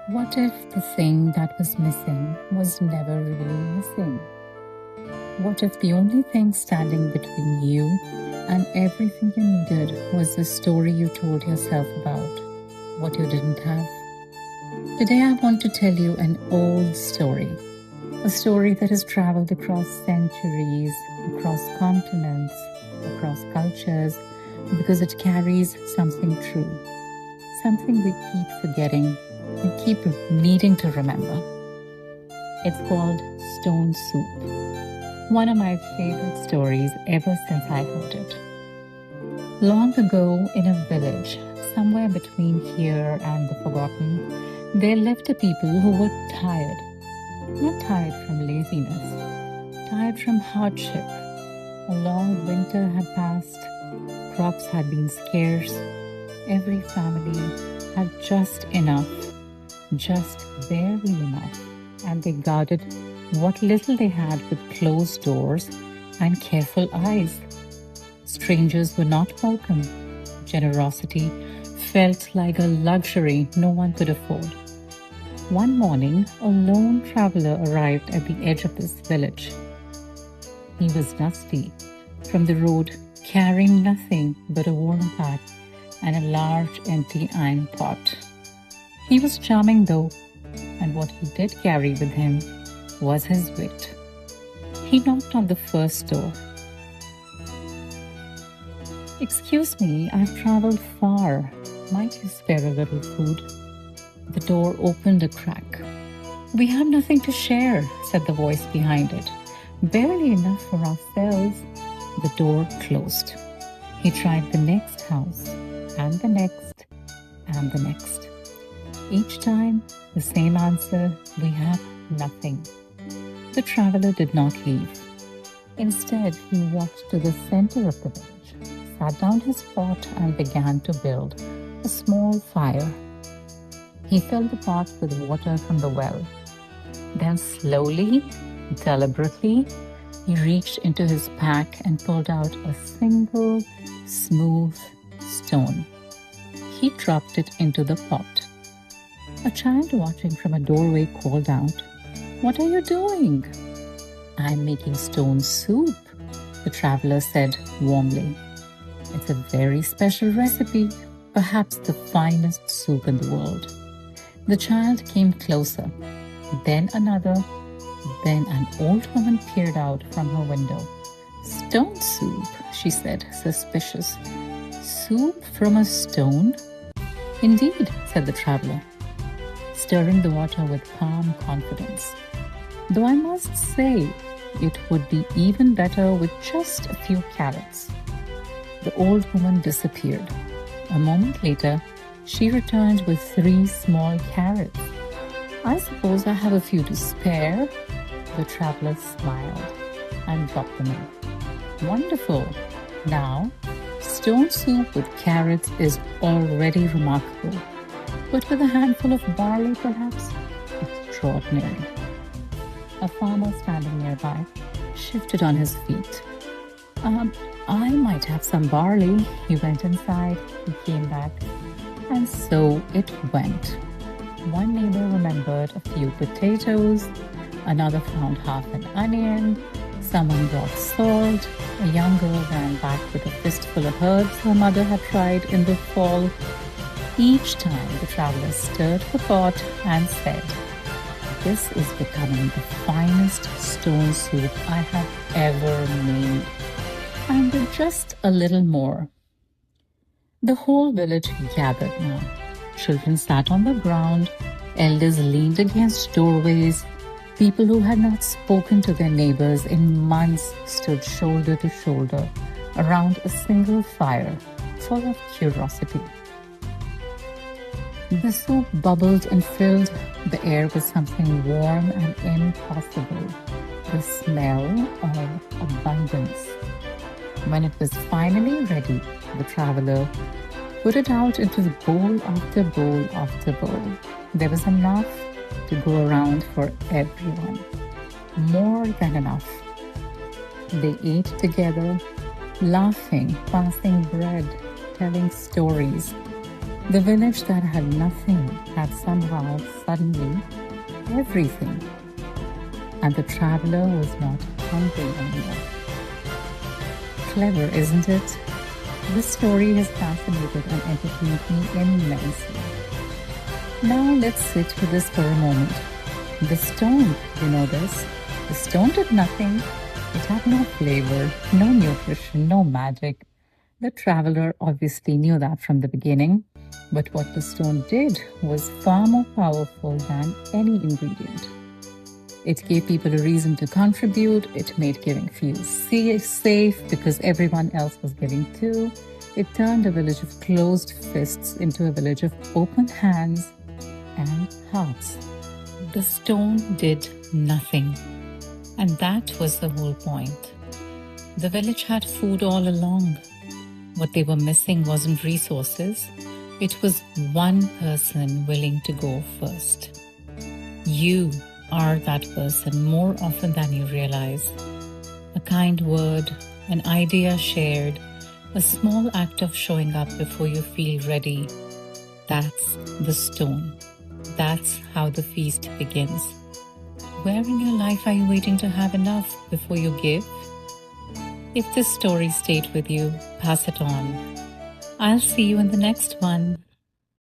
What if the thing that was missing was never really missing? What if the only thing standing between you and everything you needed was the story you told yourself about what you didn't have? Today, I want to tell you an old story, a story that has traveled across centuries, across continents, across cultures, because it carries something true, something we keep forgetting and keep needing to remember. It's called Stone Soup, one of my favorite stories ever since I heard it. Long ago, in a village, somewhere between here and the forgotten, there lived a people who were tired. Not tired from laziness, tired from hardship. A long winter had passed, crops had been scarce, every family had just enough, just barely enough, and they guarded what little they had with closed doors and careful eyes. Strangers were not welcome. Generosity felt like a luxury no one could afford. One morning, a lone traveler arrived at the edge of this village. He was dusty from the road, carrying nothing but a woolen pack and a large empty iron pot. He was charming though, and what he did carry with him was his wit. He knocked on the first door. "Excuse me, I've traveled far. Might you spare a little food?" The door opened a crack. "We have nothing to share," said the voice behind it. "Barely enough for ourselves." The door closed. He tried the next house, and the next, and the next. Each time, the same answer: "We have nothing." The traveler did not leave. Instead, he walked to the center of the village, sat down his pot, and began to build a small fire. He filled the pot with water from the well. Then slowly, deliberately, he reached into his pack and pulled out a single smooth stone. He dropped it into the pot. A child watching from a doorway called out, "What are you doing?" "I'm making stone soup," the traveler said warmly. "It's a very special recipe, perhaps the finest soup in the world." The child came closer, then another, then an old woman peered out from her window. "Stone soup," she said, suspicious. "Soup from a stone?" "Indeed," said the traveler, stirring the water with calm confidence. "Though I must say, it would be even better with just a few carrots." The old woman disappeared. A moment later, she returned with 3 small carrots. "I suppose I have a few to spare." The traveler smiled and dropped them in. "Wonderful! Now, stone soup with carrots is already remarkable, but with a handful of barley, perhaps extraordinary." A farmer standing nearby shifted on his feet. I might have some barley." He went inside, he came back, and so it went. One neighbor remembered a few potatoes, another found half an onion, someone brought salt, a young girl ran back with a fistful of herbs her mother had tried in the fall. Each time the traveler stirred the pot and said, "This is becoming the finest stone soup I have ever made. And with just a little more." The whole village gathered now. Children sat on the ground, elders leaned against doorways, people who had not spoken to their neighbors in months stood shoulder to shoulder around a single fire, full of curiosity. The soup bubbled and filled the air with something warm and impossible, the smell of abundance. When it was finally ready, the traveler put it out into the bowl after bowl after bowl. There was enough to go around for everyone. More than enough. They ate together, laughing, passing bread, telling stories. The village that had nothing had somehow suddenly everything. And the traveler was not hungry anymore. Clever, isn't it? This story has fascinated and entertained me immensely. Now let's sit with this for a moment. The stone, you know this? The stone did nothing. It had no flavor, no nutrition, no magic. The traveler obviously knew that from the beginning. But what the stone did was far more powerful than any ingredient. It gave people a reason to contribute. It made giving feel safe because everyone else was giving too. It turned a village of closed fists into a village of open hands and hearts. The stone did nothing. And that was the whole point. The village had food all along. What they were missing wasn't resources. It was one person willing to go first. You are that person more often than you realize. A kind word, an idea shared, a small act of showing up before you feel ready. That's the stone. That's how the feast begins. Where in your life are you waiting to have enough before you give? If this story stayed with you, pass it on. I'll see you in the next one.